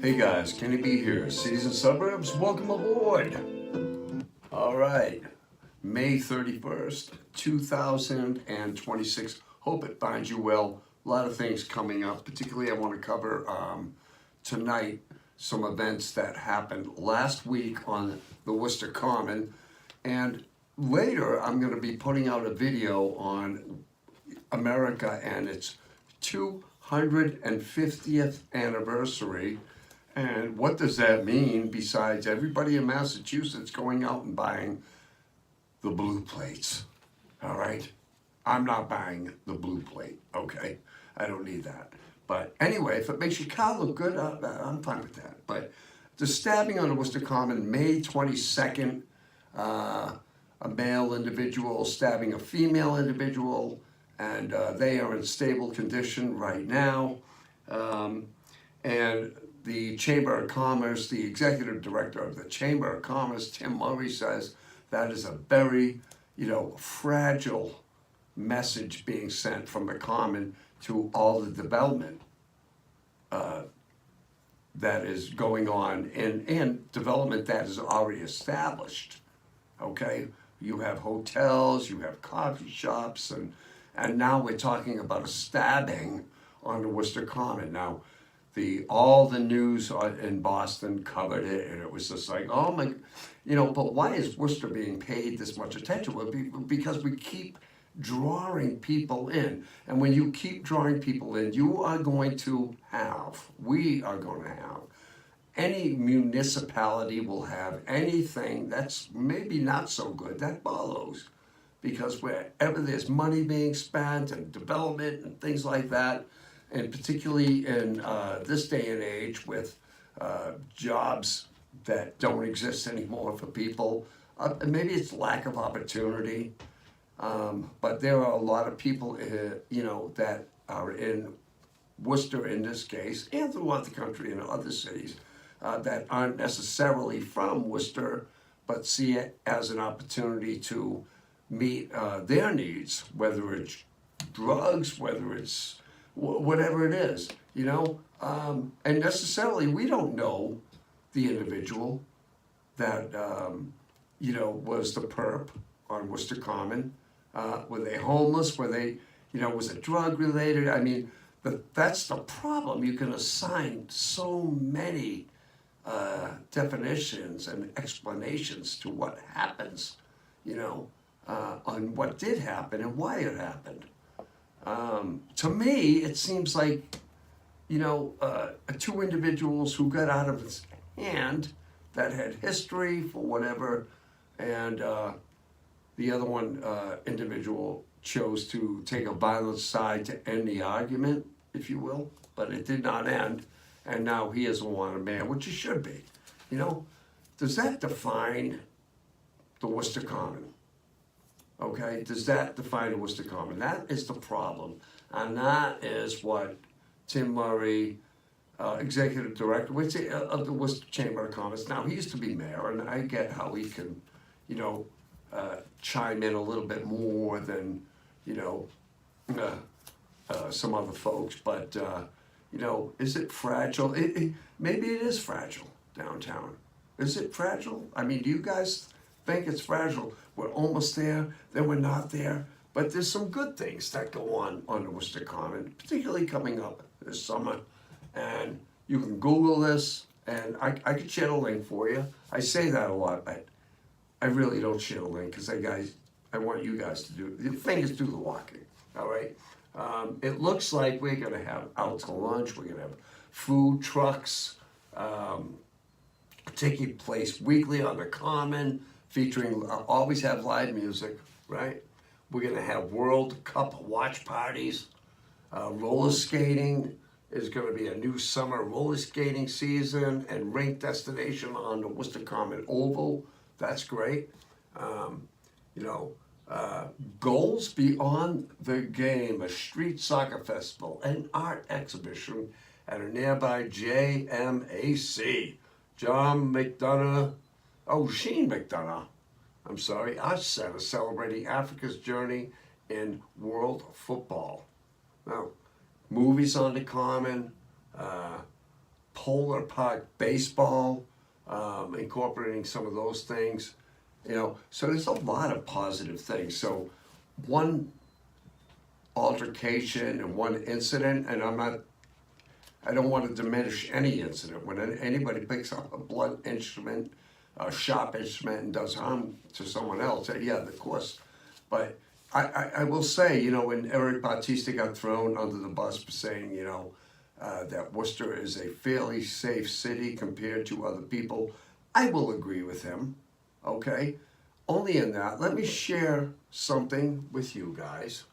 Hey guys, Kenny B here, Cities and Suburbs, welcome aboard. All right, May 31st, 2026. Hope it finds you well. A lot of things coming up, particularly I want to cover tonight some events that happened last week on the Worcester Common. And later I'm going to be putting out a video on America and its 250th anniversary. And what does that mean besides everybody in Massachusetts going out and buying the blue plates? All right? I'm not buying the blue plate, okay? I don't need that. But anyway, if it makes your car look good, I'm fine with that. But the stabbing on the Worcester Common, May 22nd, a male individual stabbing a female individual, and they are in stable condition right now. And the Chamber of Commerce, the executive director of the Chamber of Commerce, Tim Murray, says that is a very, fragile message being sent from the Common to all the development that is going on and development that is already established. Okay, you have hotels, you have coffee shops, and now we're talking about a stabbing on the Worcester Common. Now, all the news in Boston covered it, and it was just like, oh my, but why is Worcester being paid this much attention? Well, because we keep drawing people in, and when you keep drawing people in, we are going to have, any municipality will have anything that's maybe not so good that follows. Because wherever there's money being spent and development and things like that, and particularly in this day and age with jobs that don't exist anymore for people, and maybe it's lack of opportunity, but there are a lot of people, that are in Worcester in this case, and throughout the country and other cities, that aren't necessarily from Worcester, but see it as an opportunity to meet their needs, whether it's drugs, whether it's whatever it is, and necessarily we don't know the individual that, was the perp on Worcester Common. Were they homeless? Were they, was it drug related? I mean, that's the problem. You can assign so many definitions and explanations to what happens, on what did happen and why it happened. To me, it seems like, two individuals who got out of his hand that had history for whatever, and the other one individual chose to take a violent side to end the argument, if you will, but it did not end, and now he is a wanted man, which he should be. Does that define the Worcester Common? Okay, does that define the Worcester Common? That is the problem, and that is what Tim Murray, executive director, of the Worcester Chamber of Commerce. Now, he used to be mayor, and I get how he can, chime in a little bit more than, some other folks. But, is it fragile? Maybe it is fragile downtown. Is it fragile? I mean, do you guys think it's fragile? We're almost there, then we're not there. But there's some good things that go on the Worcester Common, particularly coming up this summer. And you can Google this, and I could share a link for you. I say that a lot, but I really don't share a link because I want you guys to do the thing is do the walking. All right. It looks like we're gonna have out to lunch. We're gonna have food trucks taking place weekly on the Common, featuring always have live music, right? We're gonna have World Cup watch parties. Roller skating is gonna be a new summer roller skating season and rink destination on the Worcester Common Oval. That's great. Goals Beyond the Game, a street soccer festival, an art exhibition at a nearby JMAC. Sheen McDonough, Arts Center, celebrating Africa's journey in world football. Now, movies on the Common, Polar Park baseball, incorporating some of those things. So there's a lot of positive things. So one altercation and one incident, and I don't want to diminish any incident. When anybody picks up a blunt instrument, a sharp instrument, and does harm to someone else, yeah, of course. But I will say, when Eric Bautista got thrown under the bus for saying, that Worcester is a fairly safe city compared to other people, I will agree with him, okay? Only in that, let me share something with you guys.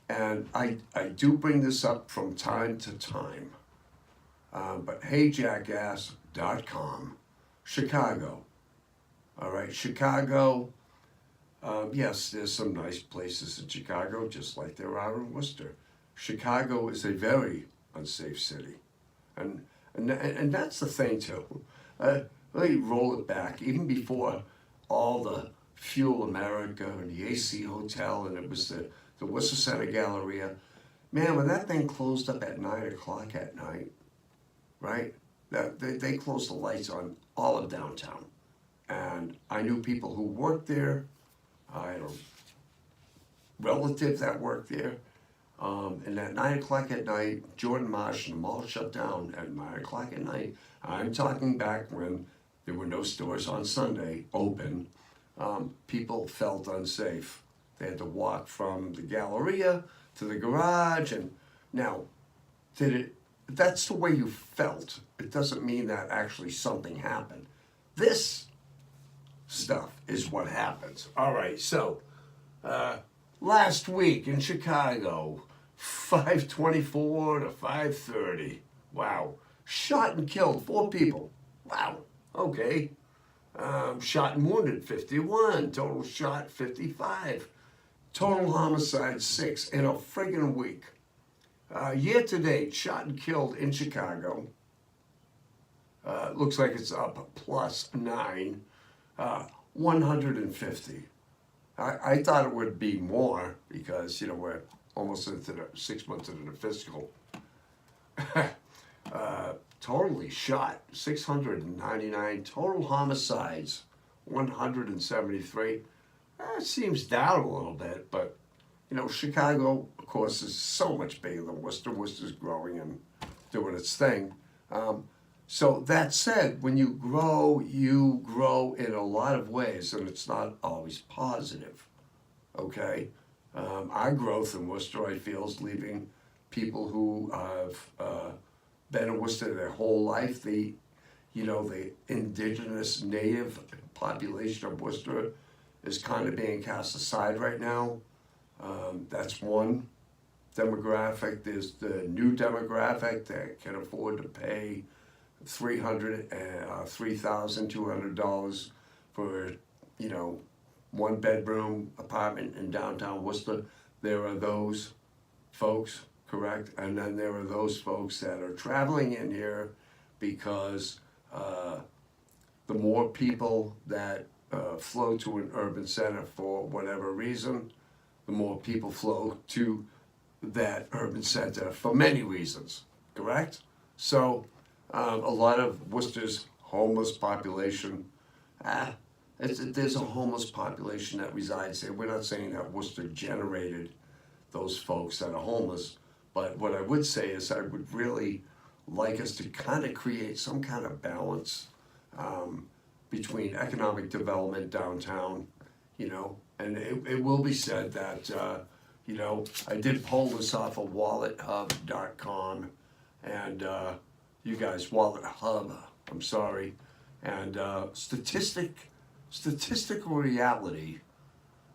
And I do bring this up from time to time. But heyjackass.com, Chicago. All right, Chicago. Yes, there's some nice places in Chicago, just like there are in Worcester. Chicago is a very unsafe city. And that's the thing, too. Let me roll it back. Even before all the Fuel America and the AC Hotel, and it was the Worcester Center Galleria. Man, when that thing closed up at 9 o'clock at night, right? They closed the lights on all of downtown. And I knew people who worked there. I had a relative that worked there. And at 9 o'clock at night, Jordan Marsh and the mall shut down at 9 o'clock at night. I'm talking back when there were no stores on Sunday open. People felt unsafe. They had to walk from the Galleria to the garage. And now, that's the way you felt. It doesn't mean that actually something happened. This stuff is what happens. All right, so last week in Chicago, 5:24 to 5:30. Wow. Shot and killed 4 people. Wow. Okay. Shot and wounded 51. Total shot 55. Total homicide 6 in a friggin' week. Year to date, shot and killed in Chicago. Looks like it's up +9. 150. I thought it would be more because, we're almost into the 6 months into the fiscal. Totally shot, 699. Total homicides, 173. Seems down a little bit, but, Chicago, of course, is so much bigger than Worcester. Worcester's growing and doing its thing. So that said, when you grow in a lot of ways, and it's not always positive, okay? Our growth in Worcester, I feel, is leaving people who have been in Worcester their whole life. The indigenous native population of Worcester is kind of being cast aside right now. That's one demographic. There's the new demographic that can afford to pay $3,200 for, 1-bedroom apartment in downtown Worcester. There are those folks, correct? And then there are those folks that are traveling in here because the more people that flow to an urban center for whatever reason, the more people flow to that urban center for many reasons, correct? So a lot of Worcester's homeless population, there's a homeless population that resides there. We're not saying that Worcester generated those folks that are homeless, but what I would say is I would really like us to kind of create some kind of balance between economic development downtown, and it will be said that, I did pull this off of wallethub.com, and you guys, Wallet Hub, I'm sorry, and statistical reality,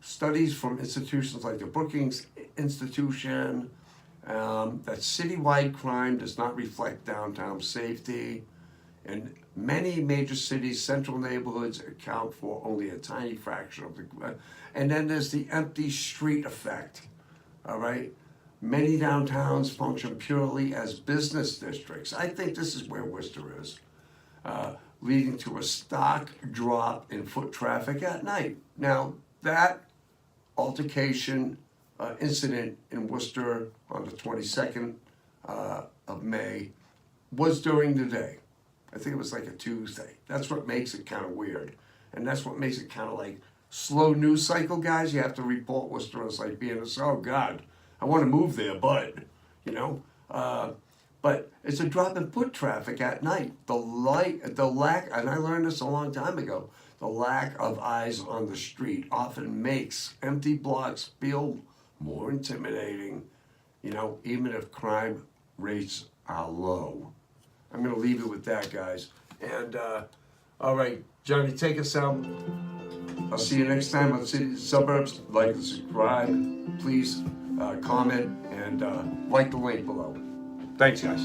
studies from institutions like the Brookings Institution, that citywide crime does not reflect downtown safety. In many major cities, central neighborhoods account for only a tiny fraction of the, and then there's the empty street effect, all right? Many downtowns function purely as business districts. I think this is where Worcester is, leading to a stark drop in foot traffic at night. Now, that altercation incident in Worcester on the 22nd of May was during the day. I think it was like a Tuesday. That's what makes it kind of weird. And that's what makes it kind of like slow news cycle, guys. You have to report Worcester as like being, oh God, I want to move there, but, you know. But it's a drop in foot traffic at night. The lack, and I learned this a long time ago, the lack of eyes on the street often makes empty blocks feel more intimidating, you know, even if crime rates are low. I'm going to leave it with that, guys. And, all right, Johnny, take us out. I'll see you next time on City Suburbs. Like and subscribe. Please comment and like the link below. Thanks, guys.